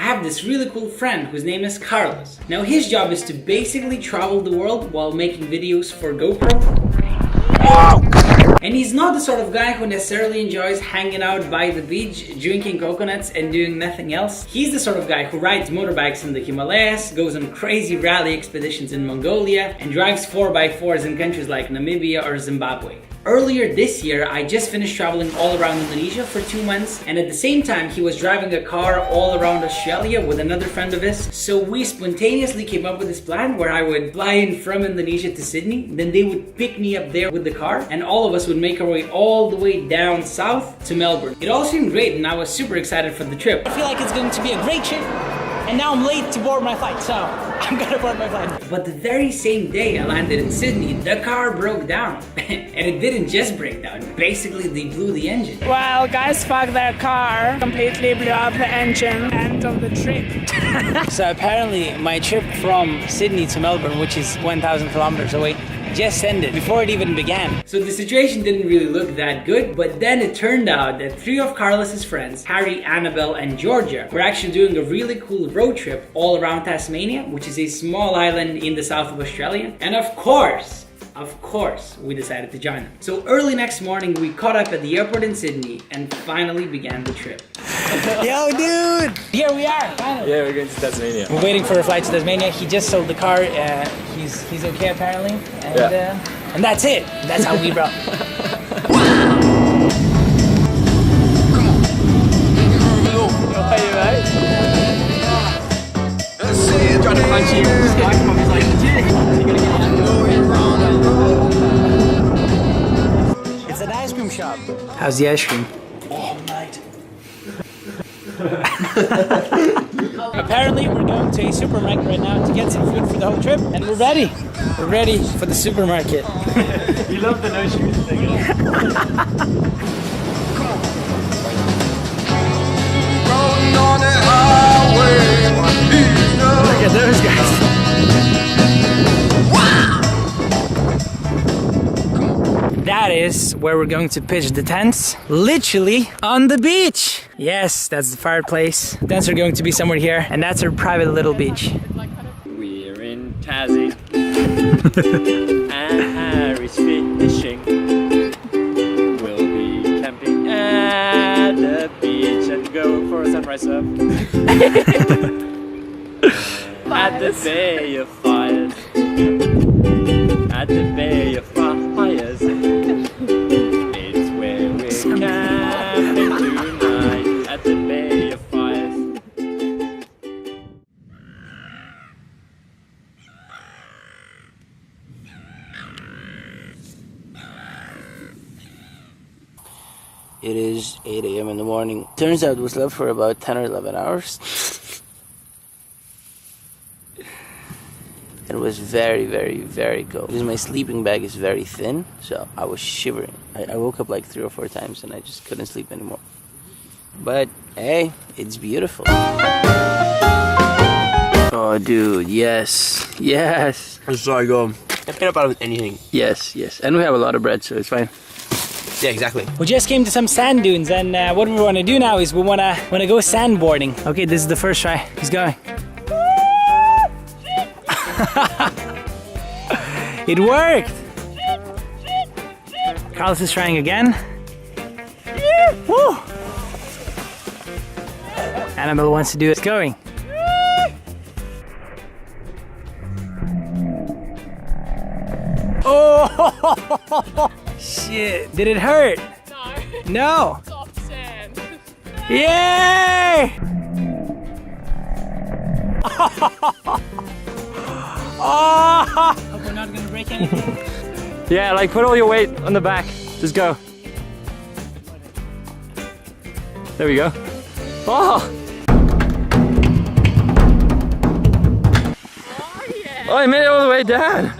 I have this really cool friend whose name is Carlos. Now his job is to basically travel the world while making videos for GoPro. And he's not the sort of guy who necessarily enjoys hanging out by the beach, drinking coconuts and doing nothing else. He's the sort of guy who rides motorbikes in the Himalayas, goes on crazy rally expeditions in Mongolia, and drives 4x4s in countries like Namibia or Zimbabwe. Earlier this year, I just finished traveling all around Indonesia for 2 months, and at the same time, he was driving a car all around Australia with another friend of his. So we spontaneously came up with this plan where I would fly in from Indonesia to Sydney, then they would pick me up there with the car, and all of us would make our way all the way down south to Melbourne. It all seemed great, and I was super excited for the trip. I feel like it's going to be a great trip, and now I'm late to board my flight, so I'm gonna board my flight. But the very same day I landed in Sydney, the car broke down. And it didn't just break down, basically they blew the engine. Well, guys fucked their car, completely blew up the engine. End of the trip. So apparently my trip from Sydney to Melbourne, which is 1,000 kilometers away, just ended before it even began. So the situation didn't really look that good, but then it turned out that 3 of Carlos's friends, Harry, Annabelle, and Georgia, were actually doing a really cool road trip all around Tasmania, which is a small island in the south of Australia. And of course, we decided to join them. So early next morning, we caught up at the airport in Sydney and finally began the trip. Yo, dude! Here we are, finally. Yeah, we're going to Tasmania. We're waiting for a flight to Tasmania. He just sold the car. He's okay apparently. And, and that's it. That's how we bro. Trying to punch you. This guy from is like, It's an ice cream shop. How's the ice cream? Oh, mate. Apparently, we're going to a supermarket right now to get some food for the whole trip, and we're ready. We're ready for the supermarket. You love the no shoes thing. Look at those guys. That is where we're going to pitch the tents, literally on the beach. Yes, that's the fireplace. Tents are going to be somewhere here, and that's our private little beach. We're in Tassie, and Harry's fishing. We'll be camping at the beach and go for a sunrise surf. At the Bay of Fires. At the Bay of Fires. It's where we're camping tonight. At the Bay of Fires. It is 8 a.m. in the morning. Turns out we slept for about 10 or 11 hours. It was very, very, very cold. Because my sleeping bag is very thin, so I was shivering. I woke up like 3 or 4 times and I just couldn't sleep anymore. But hey, it's beautiful. Oh dude, yes, yes. It's so good. I paid up out of anything. Yes, yes. And we have a lot of bread, so it's fine. Yeah, exactly. We just came to some sand dunes, and what we want to do now is we want to go sandboarding. Okay, this is the first try. He's going. It worked! Carlos is trying again. Woo! Annabelle wants to do it. It's going. Oh! Shit! Did it hurt? No. No. Soft sand. Yay! Oh! Hope we're not gonna break anything. Yeah, like put all your weight on the back. Just go. There we go. Oh! Oh yeah. Oh, I made it all the way down.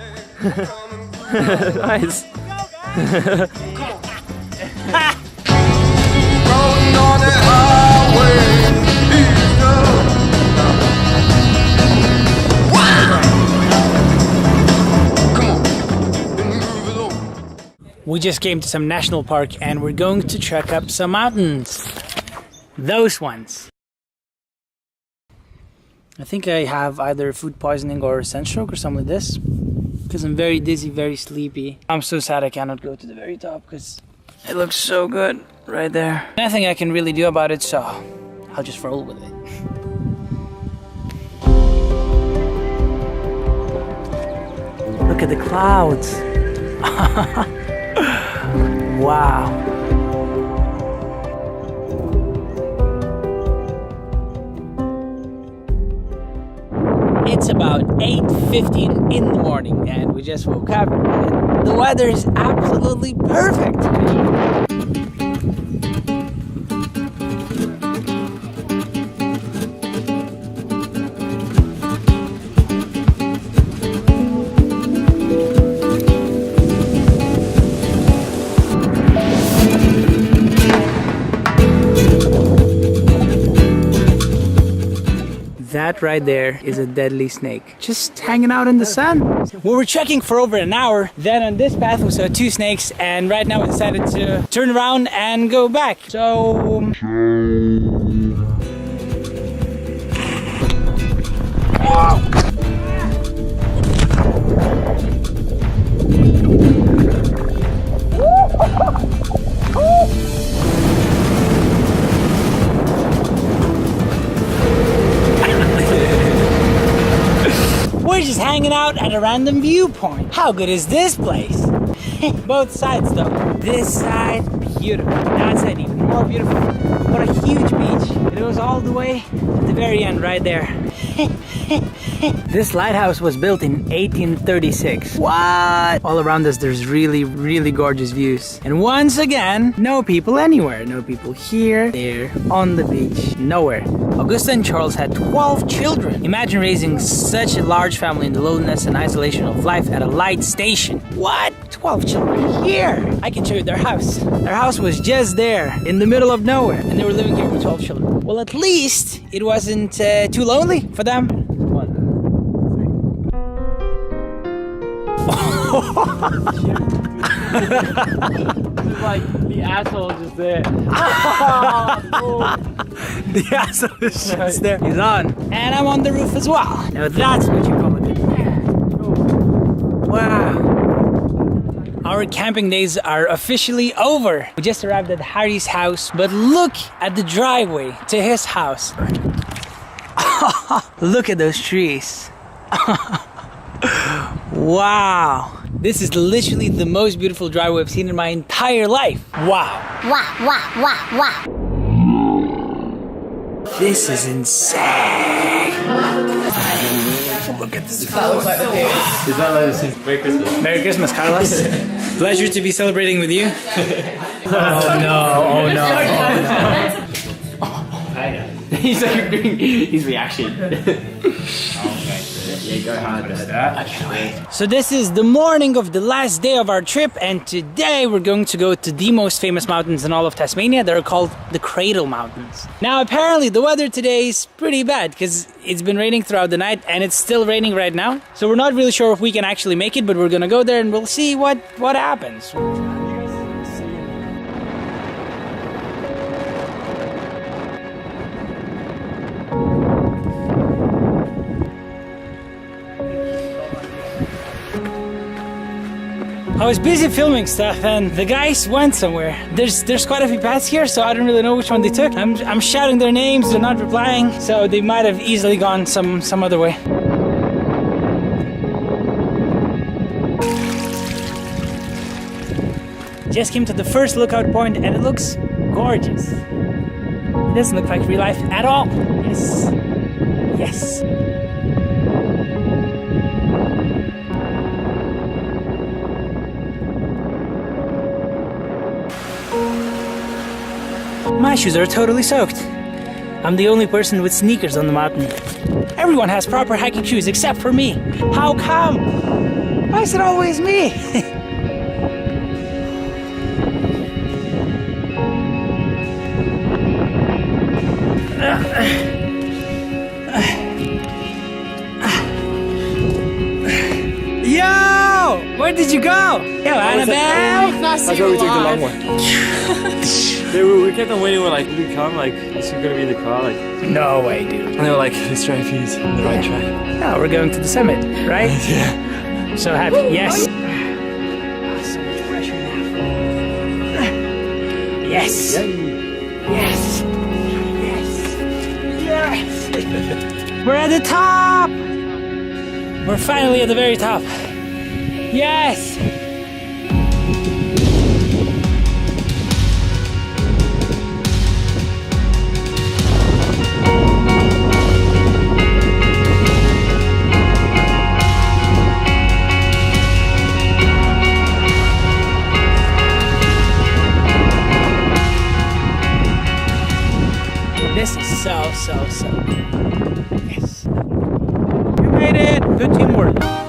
Nice. We just came to some national park and we're going to trek up some mountains. Those ones. I think I have either food poisoning or sunstroke or something like this. Because I'm very dizzy, very sleepy. I'm so sad I cannot go to the very top because it looks so good right there. Nothing I can really do about it, so I'll just roll with it. Look at the clouds. Wow. It's about 8:15 in the morning and we just woke up and the weather is absolutely perfect. That right there is a deadly snake, just hanging out in the sun. We were trekking for over an hour, then on this path we saw 2 snakes, and right now we decided to turn around and go back. So... We're just hanging out at a random viewpoint. How good is this place? Both sides though. This side, beautiful. That side, even more beautiful. What a huge beach. It goes all the way to the very end right there. This lighthouse was built in 1836. What? All around us there's really, really gorgeous views. And once again, no people anywhere. No people here, there, on the beach, nowhere. Augusta and Charles had 12 children. Imagine raising such a large family in the loneliness and isolation of life at a light station. What? 12 children here? I can show you their house. Their house was just there, in the middle of nowhere, and they were living here with 12 children. Well, at least it wasn't too lonely for them. Like the asshole just there. The asshole is just there. He's on. And I'm on the roof as well. Now that's what you call it. Wow. Our camping days are officially over. We just arrived at Harry's house, but look at the driveway to his house. Look at those trees. Wow. This is literally the most beautiful driveway I've seen in my entire life. Wow. Wow, wow, wow, wow. This is insane. Look at this. Is that like the Merry Christmas? Merry Christmas, Carlos. Pleasure to be celebrating with you. Oh no, oh no, oh no. He's like doing his reaction. Yeah, go hard. I can't wait. So this is the morning of the last day of our trip, and today we're going to go to the most famous mountains in all of Tasmania. They're called the Cradle Mountains. Now apparently the weather today is pretty bad because it's been raining throughout the night and it's still raining right now. So we're not really sure if we can actually make it, but we're gonna go there and we'll see what happens. I was busy filming stuff and the guys went somewhere. There's quite a few paths here, so I don't really know which one they took. I'm shouting their names, they're not replying, so they might have easily gone some other way. Just came to the first lookout point and it looks gorgeous. It doesn't look like real life at all. Yes. Yes. My shoes are totally soaked. I'm the only person with sneakers on the mountain. Everyone has proper hiking shoes except for me. How come? Why is it always me? Yo! Where did you go? Yo, Annabelle! Nice to meet you. long one. We kept on waiting. We're like, did we come? Like, is he gonna be in the car? Like, No way, dude. and they were like, let's try if he's on the right track. Now we're going to the summit, right? Yeah. I'm so happy. Yes. So much pressure now. Yes. Yes. Yes. We're at the top. We're finally at the very top. Yes. This is so good. Yes. You made it. Good teamwork.